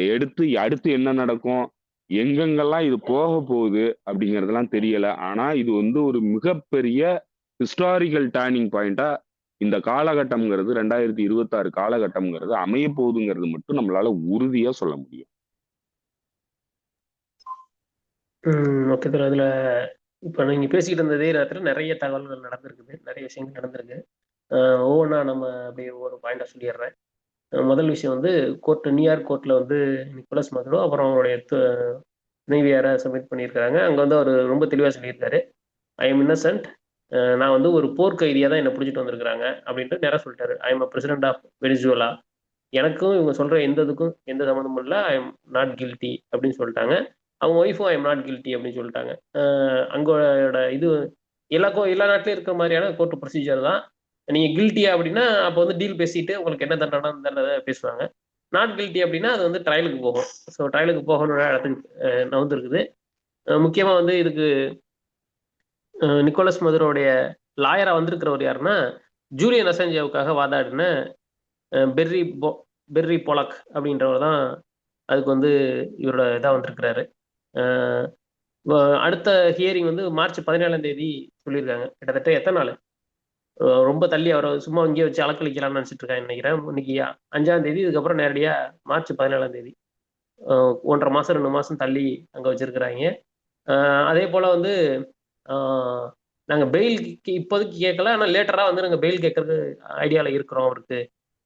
அடுத்து என்ன நடக்கும், எங்கெங்கெல்லாம் இது போக போகுது அப்படிங்கறதெல்லாம் தெரியல. ஆனா இது வந்து ஒரு மிகப்பெரிய ஹிஸ்டாரிக்கல் டேர்னிங் பாயிண்டா இந்த காலகட்டம்ங்கிறது 2026 காலகட்டம்ங்கிறது அமைய போகுதுங்கிறது மட்டும் நம்மளால உறுதியா சொல்ல முடியும். Okay sir. அதுல இப்ப நீங்க பேசிக்கிட்டு இருந்ததே நேரத்துல நிறைய தகவல்கள் நடந்திருக்குது, நிறைய விஷயங்கள் நடந்திருக்கு. ஒவ்வொன்றா நம்ம அப்படியே ஒரு பாயிண்டா சொல்லிடுறேன். முதல் விஷயம் வந்து நியூயார்க் கோர்ட்ல வந்து நிக்கோலஸ் மதுரோ அப்புறம் அவருடைய துணைவியாரை சப்மிட் பண்ணியிருக்காங்க. அங்க வந்து அவர் ரொம்ப தெளிவா சொல்லியிருக்காரு, ஐ எம் இன்னசென்ட், நான் வந்து ஒரு போர்க்கைதியா தான் என்னை பிடிச்சிட்டு வந்திருக்கிறாங்க அப்படின்ட்டு நேரம் சொல்லிட்டாரு. I am president of Venezuela, எனக்கும் இவங்க சொல்ற எந்ததுக்கும் எந்த சம்மந்தமும் இல்லை, ஐ எம் நாட் கில்ட்டி அப்படின்னு சொல்லிட்டாங்க. அவங்க ஒய்ஃபும் ஐ எம் நாட் கில்ட்டி அப்படின்னு சொல்லிட்டாங்க. அங்கோட இது எல்லா நாட்டிலையும் இருக்கிற மாதிரியான கோர்ட் ப்ரொசீஜர் தான். நீங்க கில்ட்டியா அப்படின்னா அப்போ வந்து டீல் பேசிட்டு உங்களுக்கு என்ன தண்டனை பேசுவாங்க. நாட் கில்ட்டி அப்படின்னா அது வந்து ட்ரையலுக்கு போகும். ஸோ ட்ரையலுக்கு போகணும்னு இடத்துக்கு நவுந்துருக்குது. முக்கியமா வந்து இதுக்கு நிக்கோலஸ் மதுரோடைய லாயரா வந்திருக்கிறவர் யாருன்னா, ஜூலியன் அசஞ்சாவுக்காக வாதாடின பெர்ரி பெர்ரி பொலக் அப்படின்றவர் தான் அதுக்கு வந்து இவரோட இதாக வந்திருக்கிறாரு. அடுத்த ஹியரிங் வந்து மார்ச் 17ஆம் தேதி சொல்லியிருக்காங்க. கிட்டத்தட்ட எத்தனை நாள், ரொம்ப தள்ளி அவரை சும்மா இங்கே வச்சு அலக்களிக்கலாம்னு நினைச்சிட்டு இருக்காங்க நினைக்கிறேன். இன்னைக்கு 5ஆம் தேதி, இதுக்கப்புறம் நேரடியா மார்ச் 17ஆம் தேதி, 1.5 மாசம் 2 மாசம் தள்ளி அங்க வச்சிருக்கிறாங்க. அதே போல வந்து நாங்க பெயில் இப்போதைக்கு கேட்கல, ஆனா லேட்டரா வந்து நாங்க பெயில் கேட்கறது ஐடியால இருக்கிறோம் அவருக்கு.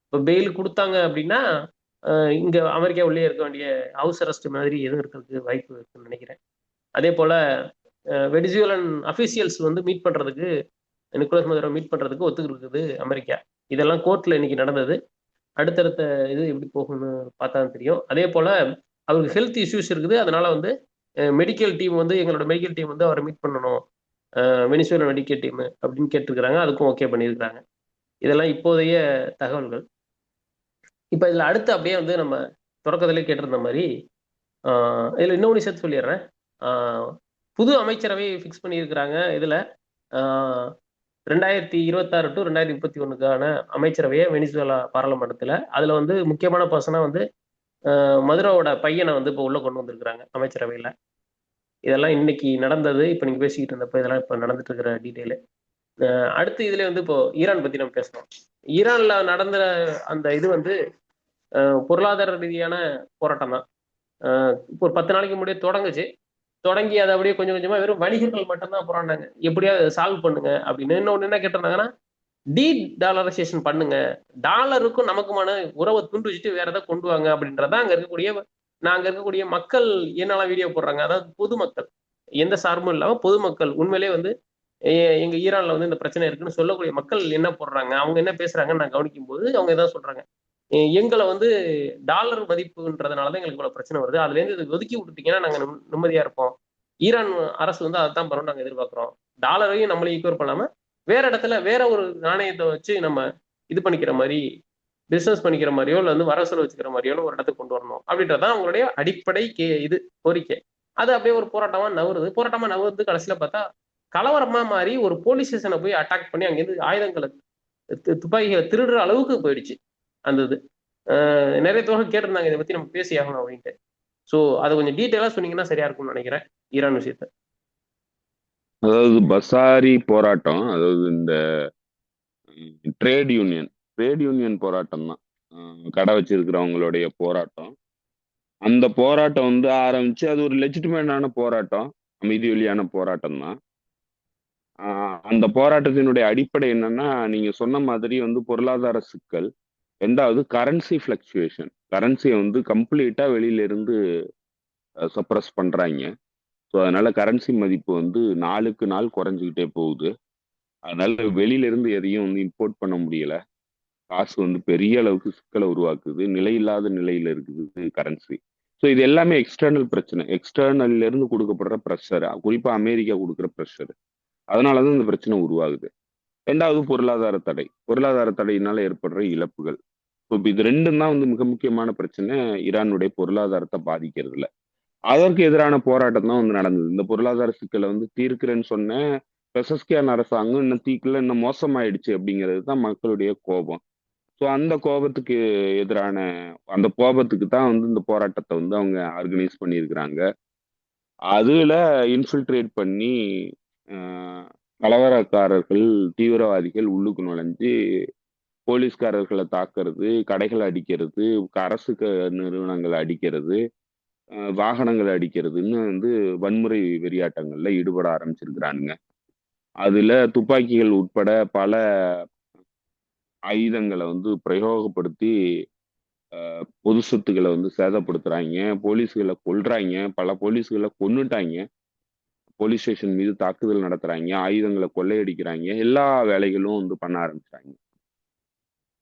இப்போ பெயில் கொடுத்தாங்க அப்படின்னா இங்க அமெரிக்கா உள்ளே இருக்க வேண்டிய ஹவுஸ் அரெஸ்ட் மாதிரி எதுவும் இருக்கிறதுக்கு வாய்ப்பு இருக்குன்னு நினைக்கிறேன். அதே போல வெனிசுவேலன் அபிஷியல்ஸ் வந்து மீட் பண்றதுக்கு, நிக்கோலஸ் மதுரோ மீட் பண்றதுக்கு ஒத்துக்கிட்டு அமெரிக்கா. இதெல்லாம் கோர்ட்ல இன்னைக்கு நடந்தது. அடுத்தடுத்த இது எப்படி போகும்னு பார்த்தா தெரியும். அதே போல அவருக்கு ஹெல்த் இஷ்யூஸ் இருக்குது. அதனால வந்து மெடிக்கல் டீம் வந்து எங்களோட மெடிக்கல் டீம் வந்து அவரை மீட் பண்ணணும், வெனிசுவேலன் மெடிக்கல் டீம் அப்படின்னு கேட்டிருக்கிறாங்க. அதுக்கும் ஓகே பண்ணியிருக்கிறாங்க. இதெல்லாம் இப்போதைய தகவல்கள். இப்ப இதுல அடுத்து அப்படியே வந்து நம்ம தொடக்கத்திலே கேட்டிருந்த மாதிரி இதுல இன்னொன்று சேர்த்து சொல்லிடுறேன். புது அமைச்சரவை ஃபிக்ஸ் பண்ணியிருக்கிறாங்க. இதுல 2026 டு 2031க்கான அமைச்சரவையை வெனிசுவேலா பாராளுமன்றத்துல. அதுல வந்து முக்கியமான பர்சனா வந்து மதுரோவோட பையனை வந்து இப்போ உள்ள கொண்டு வந்திருக்கிறாங்க அமைச்சரவையில. இதெல்லாம் இன்னைக்கு நடந்தது. இப்ப நீங்க பேசிக்கிட்டு இருந்தப்ப இதெல்லாம் இப்ப நடந்துட்டு இருக்கிற டீட்டெயிலு. அடுத்து இதுல வந்து இப்போ ஈரான் பத்தி நம்ம பேசணும். ஈரான்ல நடந்த அந்த இது வந்து பொருளாதார ரீதியான போராட்டம் தான். இப்போ ஒரு 10 நாளைக்கு முன்னாடியே தொடங்குச்சு. தொடங்கி அதை அப்படியே கொஞ்சம் கொஞ்சமா வெறும் வணிகர்கள் மட்டும்தான் போராடினாங்க. எப்படியாவது சால்வ் பண்ணுங்க அப்படின்னு. இன்னொன்னு என்ன கேட்டிருந்தாங்கன்னா, டி டாலரைசேஷன் பண்ணுங்க, டாலருக்கும் நமக்குமான உறவை துண்டு வச்சுட்டு வேற ஏதாவது கொண்டு வாங்க அப்படின்றதான் அங்க இருக்கக்கூடிய மக்கள் என்னெல்லாம் வீடியோ போடுறாங்க. அதாவது பொதுமக்கள், எந்த சார்பும் இல்லாம பொதுமக்கள் உண்மையிலே வந்து எங்க ஈரான்ல வந்து இந்த பிரச்சனை இருக்குன்னு சொல்லக்கூடிய மக்கள் என்ன போடுறாங்க, அவங்க என்ன பேசுறாங்கன்னு நான் கவனிக்கும் போது அவங்க இதான் சொல்றாங்க. எங்களை வந்து டாலர் மதிப்புன்றதுனாலதான் எங்களுக்கு இவ்வளவு பிரச்சனை வருது, அதுல இருந்து இதை ஒதுக்கி விட்டுட்டீங்கன்னா நாங்க நிம்மதியா இருப்போம். ஈரான் அரசு வந்து அதான் பண்ணணும் நாங்க எதிர்பார்க்கிறோம். டாலரையும் நம்மளையும் ஈக்குவர் பண்ணாம வேற இடத்துல வேற ஒரு நாணயத்தை வச்சு நம்ம இது பண்ணிக்கிற மாதிரி, பிசினஸ் பண்ணிக்கிற மாதிரியோ இல்ல வந்து வரவு செலவு வச்சுக்கிற மாதிரியோ ஒரு இடத்துக்கு கொண்டு வரணும் அப்படின்றதான் அவங்களுடைய அடிப்படை இது கோரிக்கை. அது அப்படியே ஒரு போராட்டமா நகருது. கடைசியில பார்த்தா கலவரமா மாறி ஒரு போலீஸ் ஸ்டேஷனை போய் அட்டாக் பண்ணி அங்கிருந்து ஆயுதங்களை துப்பாக்கிகளை திருடுற அளவுக்கு போயிடுச்சு அந்த இது. நிறைய தோழர்கள் கேட்டிருந்தாங்க இதை பத்தி நம்ம பேசி ஆகணும் அப்படின்ட்டு. ஸோ அதை கொஞ்சம் டீட்டெயிலா சொன்னீங்கன்னா சரியா இருக்கும்னு நினைக்கிறேன் ஈரான் விஷயத்த. அதாவது பசாரி போராட்டம், அதாவது இந்த ட்ரேட் யூனியன் போராட்டம் தான். கடை வச்சிருக்கிறவங்களுடைய போராட்டம். அந்த போராட்டம் வந்து ஆரம்பிச்சு அது ஒரு லெஜிட்டிமேட்டான போராட்டம், அமைதி வழியான போராட்டம் தான். அந்த போராட்டத்தினுடைய அடிப்படை என்னன்னா, நீங்க சொன்ன மாதிரி வந்து பொருளாதார சிக்கல். ரெண்டாவது கரன்சி ஃபிளக்சுவேஷன். கரன்சியை வந்து கம்ப்ளீட்டா வெளியில இருந்து சப்ரஸ் பண்றாங்க. ஸோ அதனால கரன்சி மதிப்பு வந்து நாளுக்கு நாள் குறைஞ்சிக்கிட்டே போகுது. அதனால வெளியில இருந்து எதையும் வந்து இம்போர்ட் பண்ண முடியல. காசு வந்து பெரிய அளவுக்கு சிக்கலை உருவாக்குது. நிலையில்லாத நிலையில இருக்குது கரன்சி. ஸோ இது எல்லாமே எக்ஸ்டர்னல் பிரச்சனை. எக்ஸ்டர்னல்ல இருந்து கொடுக்கப்படுற ப்ரெஷர், குறிப்பா அமெரிக்கா கொடுக்குற ப்ரெஷர். அதனாலதான் இந்த பிரச்சனை உருவாகுது. ரெண்டாவது பொருளாதார தடை. பொருளாதார தடையினால ஏற்படுற இழப்புகள். இப்போ இது ரெண்டும் தான் வந்து மிக முக்கியமான பிரச்சனை ஈரானுடைய பொருளாதாரத்தை பாதிக்கிறதுல. அதற்கு எதிரான போராட்டம் தான் வந்து நடந்தது. இந்த பொருளாதார சிக்கலை வந்து தீர்க்கிறேன்னு சொன்ன பெசஸ்கியான் அரசாங்கம் இன்னும் தீர்க்கல, இன்னும் மோசமாயிடுச்சு அப்படிங்கிறது தான் மக்களுடைய கோபம். ஸோ அந்த கோபத்துக்கு எதிரான அந்த கோபத்துக்கு தான் வந்து இந்த போராட்டத்தை வந்து அவங்க ஆர்கனைஸ் பண்ணியிருக்கிறாங்க. அதுல இன்ஃபில்ட்ரேட் பண்ணி கலவரக்காரர்கள், தீவிரவாதிகள் உள்ளுக்கு நுழைஞ்சு போலீஸ்காரர்களை தாக்குறது, கடைகளை அடிக்கிறது, அரசு நிறுவனங்களை அடிக்கிறது, வாகனங்களை அடிக்கிறதுன்னு வந்து வன்முறை வெறியாட்டங்கள்ல ஈடுபட ஆரம்பிச்சிருக்கிறானுங்க. அதுல துப்பாக்கிகள் உட்பட பல ஆயுதங்களை வந்து பிரயோகப்படுத்தி பொது சொத்துக்களை வந்து சேதப்படுத்துறாங்க, போலீஸ்களை கொல்றாங்க, பல போலீஸ்களை கொன்னுட்டாங்க, போலீஸ் ஸ்டேஷன் மீது தாக்குதல் நடத்துறாங்க, ஆயுதங்களை கொள்ளையடிக்கிறாங்க, எல்லா வேலைகளும் வந்து பண்ண ஆரம்பிச்சாங்க.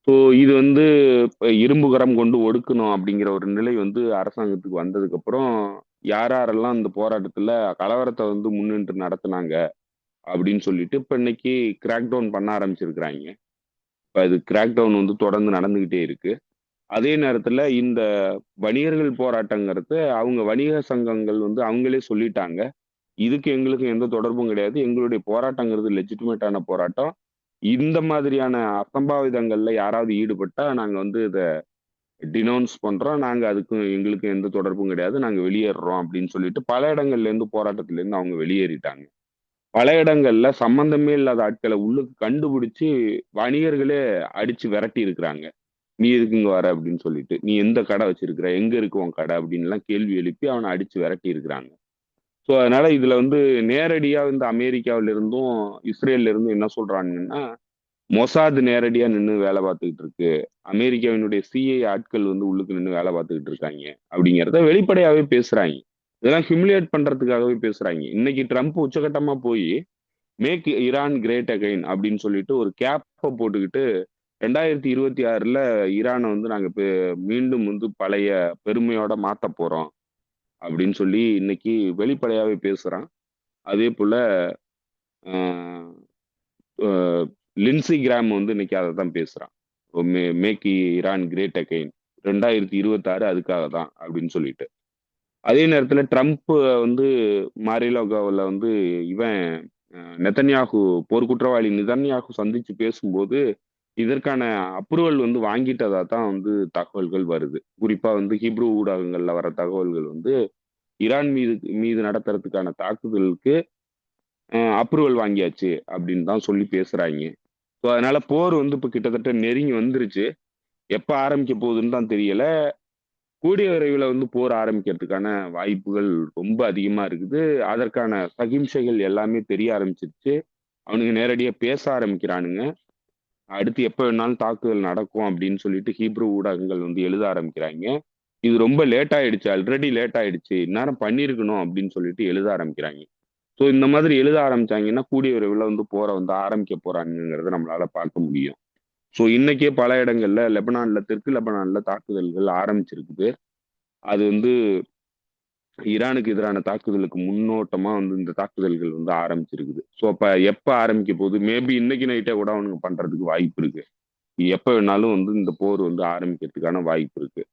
ஸோ இது வந்து இரும்பு கரம் கொண்டு ஒடுக்கணும் அப்படிங்கிற ஒரு நிலை வந்து அரசாங்கத்துக்கு வந்ததுக்கு அப்புறம் யாரெல்லாம் இந்த போராட்டத்துல கலவரத்தை வந்து முன்னின்று நடத்துனாங்க அப்படின்னு சொல்லிட்டு இப்ப இன்னைக்கு கிராக் டவுன் பண்ண ஆரம்பிச்சிருக்கிறாங்க. இப்ப அது கிராக் டவுன் வந்து தொடர்ந்து நடந்துகிட்டே இருக்கு. அதே நேரத்துல இந்த வணிகர்கள் போராட்டங்கிறது அவங்க வணிக சங்கங்கள் வந்து அவங்களே சொல்லிட்டாங்க, இதுக்கு எங்களுக்கு எந்த தொடர்பும் கிடையாது, எங்களுடைய போராட்டங்கிறது லெஜிட்டிமேட்டான போராட்டம், இந்த மாதிரியான அசம்பாவிதங்கள்ல யாராவது ஈடுபட்டா நாங்க வந்து இதை டினவுன்ஸ் பண்றோம், நாங்க அதுக்கும் எங்களுக்கு எந்த தொடர்பும் கிடையாது, நாங்க வெளியேறோம் அப்படின்னு சொல்லிட்டு பல இடங்கள்ல இருந்து போராட்டத்துல இருந்து அவங்க வெளியேறிட்டாங்க. பல இடங்கள்ல சம்பந்தமே இல்லாத ஆட்களை உள்ளுக்கு கண்டுபிடிச்சு வணிகர்களே அடிச்சு விரட்டி இருக்கிறாங்க. நீ எதுக்கு இங்க வர அப்படின்னு சொல்லிட்டு, நீ எந்த கடை வச்சிருக்கிற, எங்க இருக்கு உன் கடை அப்படின்னு எல்லாம் கேள்வி எழுப்பி அவனை அடிச்சு விரட்டி இருக்கிறாங்க. ஸோ அதனால இதுல வந்து நேரடியா வந்து அமெரிக்காவில இருந்தும் இஸ்ரேல்ல இருந்தும் என்ன சொல்றாங்கன்னா, மொசாத் நேரடியா நின்று வேலை பார்த்துக்கிட்டு இருக்கு, அமெரிக்காவினுடைய சிஐ ஆட்கள் வந்து உள்ளுக்கு நின்று வேலை பார்த்துக்கிட்டு இருக்காங்க அப்படிங்கிறத வெளிப்படையாவே பேசுறாங்க. இதெல்லாம் ஹியூமிலியேட் பண்றதுக்காகவே பேசுறாங்க. இன்னைக்கு ட்ரம்ப் உச்சகட்டமா போய் மேக் ஈரான் கிரேட் அகைன் அப்படின்னு சொல்லிட்டு ஒரு கேப்பை போட்டுக்கிட்டு 2026 ஈரானை வந்து நாங்க மீண்டும் வந்து பழைய பெருமையோட மாத்த போறோம் அப்படின்னு சொல்லி இன்னைக்கு வெளிப்படையாவே பேசுறான். அதே போல லின்சி கிராம் வந்து இன்னைக்கு அதை தான் பேசுறான், மேக் ஈரான் கிரேட் அகைன் 2026 அதுக்காக தான் அப்படின்னு சொல்லிட்டு. அதே நேரத்துல ட்ரம்ப் வந்து மாரிலோகாவில் வந்து இவன் நெதன்யாகு போர்க்குற்றவாளி நெதன்யாகு சந்திச்சு பேசும்போது இதற்கான அப்ரூவல் வந்து வாங்கிட்டதா தான் வந்து தகவல்கள் வருது. குறிப்பா வந்து ஹீப்ரு ஊடகங்கள்ல வர தகவல்கள் வந்து ஈரான் மீது நடத்துறதுக்கான தாக்குதலுக்கு அப்ரூவல் வாங்கியாச்சு அப்படின்னு தான் சொல்லி பேசுறாங்க. ஸோ அதனால போர் வந்து இப்போ கிட்டத்தட்ட நெருங்கி வந்துருச்சு. எப்போ ஆரம்பிக்க போகுதுன்னு தான் தெரியல. கூடிய விரைவில் வந்து போர் ஆரம்பிக்கிறதுக்கான வாய்ப்புகள் ரொம்ப அதிகமா இருக்குது. அதற்கான சகிம்சைகள் எல்லாமே தெரிய ஆரம்பிச்சிருச்சு. அவனுங்க நேரடியா பேச ஆரம்பிக்கிறானுங்க. அடுத்து எப்ப வேணாலும் தாக்குதல் நடக்கும் அப்படின்னு சொல்லிட்டு ஹீப்ரு ஊடகங்கள் வந்து எழுத ஆரம்பிக்கிறாங்க. இது ரொம்ப லேட் ஆயிடுச்சு, ஆல்ரெடி லேட் ஆயிடுச்சு, இந்நேரம் பண்ணியிருக்கணும் அப்படின்னு சொல்லிட்டு எழுத ஆரம்பிக்கிறாங்க. ஸோ இந்த மாதிரி எழுத ஆரம்பிச்சாங்கன்னா கூடிய விரைவில் வந்து போரை வந்து ஆரம்பிக்க போறாங்கிறத நம்மளால பார்க்க முடியும். ஸோ இன்னைக்கே பல இடங்கள்ல லெபனான்ல, தெற்கு லெபனான்ல தாக்குதல்கள் ஆரம்பிச்சிருக்குது. அது வந்து ஈரானுக்கு எதிரான தாக்குதலுக்கு முன்னோட்டமா வந்து இந்த தாக்குதல்கள் வந்து ஆரம்பிச்சிருக்குது. ஸோ அப்ப எப்ப ஆரம்பிக்க போகுது? மேபி இன்னைக்கு நைட்டே கூட அவனுங்க பண்றதுக்கு வாய்ப்பு இருக்கு. எப்ப வேணாலும் வந்து இந்த போர் வந்து ஆரம்பிக்கிறதுக்கான வாய்ப்பு இருக்கு.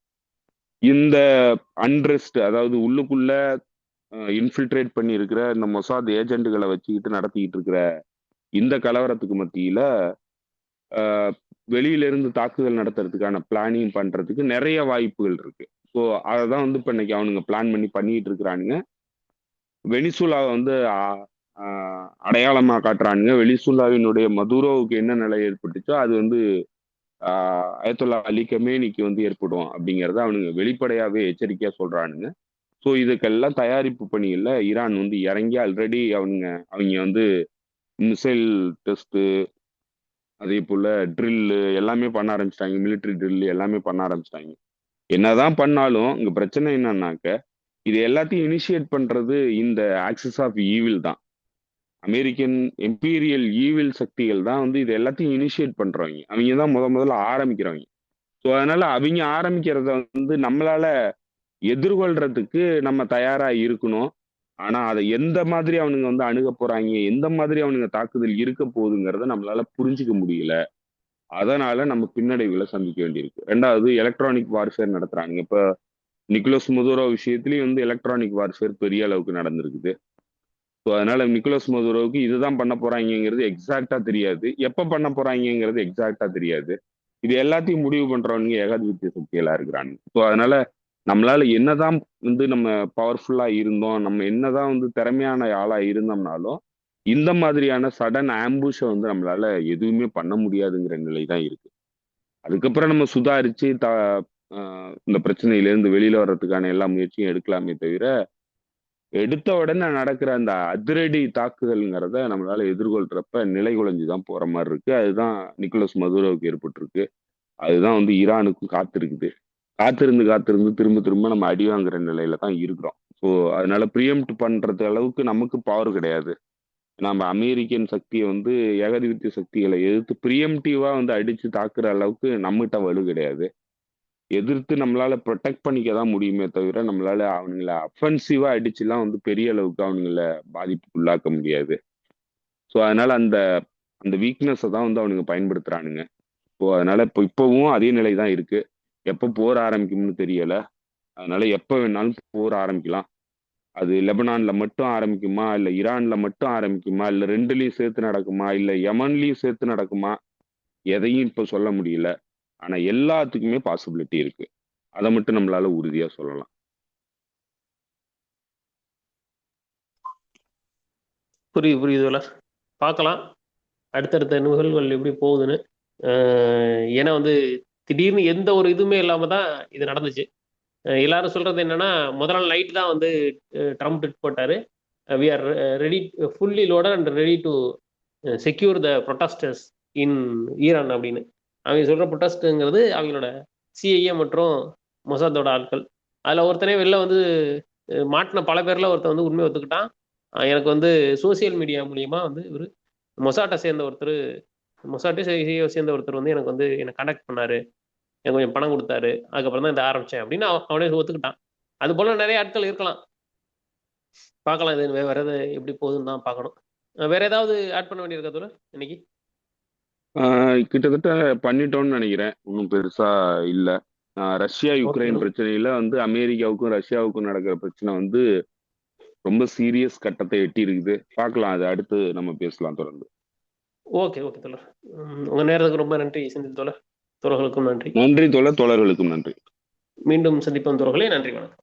இந்த அன்ரெஸ்ட், அதாவது உள்ளுக்குள்ள இன்ஃபில்ட்ரேட் பண்ணி இருக்கிற இந்த மொசாத் ஏஜென்ட்டுகளை வச்சுக்கிட்டு நடத்திக்கிட்டு இருக்கிற இந்த கலவரத்துக்கு மத்தியில அஹ், வெளியில இருந்து தாக்குதல் நடத்துறதுக்கான பிளானிங் பண்றதுக்கு நிறைய வாய்ப்புகள் இருக்கு. ஸோ அதை தான் வந்து இப்ப இன்னைக்கு அவனுங்க பிளான் பண்ணி பண்ணிட்டு இருக்கிறானுங்க. வெனிசுலாவை வந்து அடையாளமா காட்டுறானுங்க. வெனிசுலாவினுடைய மதுரோவுக்கு என்ன நிலை ஏற்பட்டுச்சோ அது வந்து அயத்துல்லா அலி கமேனிக்கு வந்து ஏற்படும் அப்படிங்கிறத அவனுங்க வெளிப்படையாவே எச்சரிக்கையா சொல்றானுங்க. ஸோ இதுக்கெல்லாம் தயாரிப்பு பணியில் ஈரான் வந்து இறங்கி ஆல்ரெடி அவங்க வந்து மிசைல் டெஸ்ட், அதே போல ட்ரில்லு எல்லாமே பண்ண ஆரம்பிச்சிட்டாங்க. மிலிட்ரி ட்ரில் எல்லாமே பண்ண ஆரம்பிச்சிட்டாங்க. என்னதான் பண்ணாலும் இங்க பிரச்சனை என்னன்னாக்க, இது எல்லாத்தையும் இனிஷியேட் பண்றது இந்த ஆக்சிஸ் ஆஃப் ஈவில் தான். அமெரிக்கன் எம்பீரியல் ஈவில் சக்திகள் தான் வந்து இது எல்லாத்தையும் இனிஷியேட் பண்றவங்க. அவங்க தான் முதல்ல ஆரம்பிக்கிறவங்க. ஸோ அதனால அவங்க ஆரம்பிக்கிறத வந்து நம்மளால எதிர்கொள்றதுக்கு நம்ம தயாரா இருக்கணும். ஆனா அதை எந்த மாதிரி அவனுங்க வந்து அணுக போறாங்க, எந்த மாதிரி அவனுங்க தாக்குதல் இருக்க போகுதுங்கிறத நம்மளால புரிஞ்சுக்க முடியல. அதனால நம்ம பின்னடைவுகளை சந்திக்க வேண்டியிருக்கு. ரெண்டாவது, எலக்ட்ரானிக் வார்ஃபேர் நடத்துறாங்க. இப்ப நிக்கோலஸ் மதுரோ விஷயத்திலயும் வந்து எலக்ட்ரானிக் வார்ஃபேர் பெரிய அளவுக்கு நடந்திருக்குது. ஸோ அதனால நிக்கோலஸ் மதுரோவுக்கு இதுதான் பண்ண போறாங்கிறது எக்ஸாக்டா தெரியாது, எப்ப பண்ண போறாங்கிறது எக்ஸாக்டா தெரியாது. இது எல்லாத்தையும் முடிவு பண்றவனுங்க ஏகாதிபத்திய சக்திகளா இருக்கிறாங்க. ஸோ அதனால நம்மளால என்னதான் வந்து நம்ம பவர்ஃபுல்லா இருந்தோம், நம்ம என்னதான் வந்து திறமையான ஆளா இருந்தோம்னாலும் இந்த மாதிரியான சடன் ஆம்புஷை வந்து நம்மளால எதுவுமே பண்ண முடியாதுங்கிற நிலை தான் இருக்கு. அதுக்கப்புறம் நம்ம சுதாரிச்சு இந்த பிரச்சனையிலேருந்து வெளியில வர்றதுக்கான எல்லா முயற்சியும் எடுக்கலாமே தவிர, எடுத்த உடனே நடக்கிற அந்த அதிரடி தாக்குதல்ங்கிறத நம்மளால எதிர்கொள்றப்ப நிலை குலைஞ்சு தான் போற மாதிரி இருக்கு. அதுதான் நிக்கோலஸ் மதுரோவுக்கு ஏற்பட்டிருக்கு. அதுதான் வந்து ஈரானுக்கும் காத்திருக்குது. காத்திருந்து காத்திருந்து திரும்ப திரும்ப நம்ம அடி வாங்குற நிலையில தான் இருக்கிறோம். ஸோ அதனால ப்ரியம்ப்ட் பண்றது அளவுக்கு நமக்கு பவர் கிடையாது. நம்ம அமெரிக்கன் சக்தியை வந்து ஏகாதிபத்திய சக்திகளை எதிர்த்து ப்ரியம்டிவா வந்து அடிச்சு தாக்குற அளவுக்கு நம்மகிட்ட வலு கிடையாது. எதிர்த்து நம்மளால ப்ரொடெக்ட் பண்ணிக்க தான் முடியுமே தவிர நம்மளால அவனுங்களை அஃபென்சிவா அடிச்சுலாம் வந்து பெரிய அளவுக்கு அவனுங்களை பாதிப்புக்குள்ளாக்க முடியாது. ஸோ அதனால அந்த அந்த வீக்னஸை தான் வந்து அவனுங்க பயன்படுத்துறானுங்க. ஸோ அதனால இப்பவும் அதே நிலை தான் இருக்கு. எப்போ போர் ஆரம்பிக்கும்னு தெரியல. அதனால எப்ப வேணாலும் போர் ஆரம்பிக்கலாம். அது லெபனான்ல மட்டும் ஆரம்பிக்குமா, இல்ல ஈரான்ல மட்டும் ஆரம்பிக்குமா, இல்ல ரெண்டுலயும் சேர்த்து நடக்குமா, இல்ல யமன்லயும் சேர்த்து நடக்குமா, எதையும் இப்ப சொல்ல முடியல. ஆனா எல்லாத்துக்குமே பாசிபிலிட்டி இருக்கு. அதை மட்டும் நம்மளால உறுதியா சொல்லலாம். புரியுது புரியுது தோழர். பார்க்கலாம் அடுத்தடுத்த நிகழ்வுகள் எப்படி போகுதுன்னு. ஏன்னா வந்து திடீர்னு எந்த ஒரு இதுவுமே இல்லாம தான் இது நடந்துச்சு. எல்லாரும் சொல்றது என்னன்னா, முதல் நாள் நைட் தான் வந்து ட்ரம்ப் ட்வீட் போட்டாரு, we are ready, fully loaded and ready to secure the protesters in Iran அப்படின்னு. அவங்க சொல்ற ப்ரொட்டஸ்ட்டுங்கிறது அவங்களோட சிஐஏ மற்றும் மொசாத்தோட ஆட்கள். அதில் ஒருத்தனே வெளில வந்து மாட்டின பல பேரில் ஒருத்தன் வந்து உண்மையை ஒத்துக்கிட்டான். எனக்கு வந்து சோசியல் மீடியா மூலியமா வந்து ஒரு மொசாட்டை சேர்ந்த ஒருத்தர், மொசாட்டை சேர்ந்த ஒருத்தர் வந்து எனக்கு வந்து என்னை கண்டக்ட் பண்ணாரு, எனக்கு கொஞ்சம் பணம் கொடுத்தாரு, அதுக்கப்புறம் தான் இதை ஆரம்பிச்சேன் அப்படின்னு அவனே ஒத்துக்கிட்டான். அது போல நிறைய ஆட்கள் இருக்கலாம். பார்க்கலாம், இது வேற எது எப்படி போகுதுன்னு தான் பார்க்கணும். வேற ஏதாவது ஆட் பண்ண வேண்டியிருக்கா தோழர் இன்னைக்கு? கிட்டத்தட்ட பண்ணிட்டோம்னு நினைக்கிறேன். ஒன்றும் பெருசா இல்ல. ரஷ்யா ஓகே யுக்ரைன் பிரச்சனையில வந்து அமெரிக்காவுக்கும் ரஷ்யாவுக்கும் நடக்கிற பிரச்சனை வந்து ரொம்ப சீரியஸ் கட்டத்தை எட்டி இருக்குது. பார்க்கலாம், அது அடுத்து நம்ம பேசலாம் தொடர்ந்து. ஓகே ஓகே தோழர். உங்க நேரத்துக்கு ரொம்ப நன்றி செந்தில் தோழர். தோழர்களுக்கும் நன்றி. நன்றி தோழர், தோழர்களுக்கும் நன்றி. மீண்டும் சந்திப்போம் தோழர்களே. நன்றி, வணக்கம்.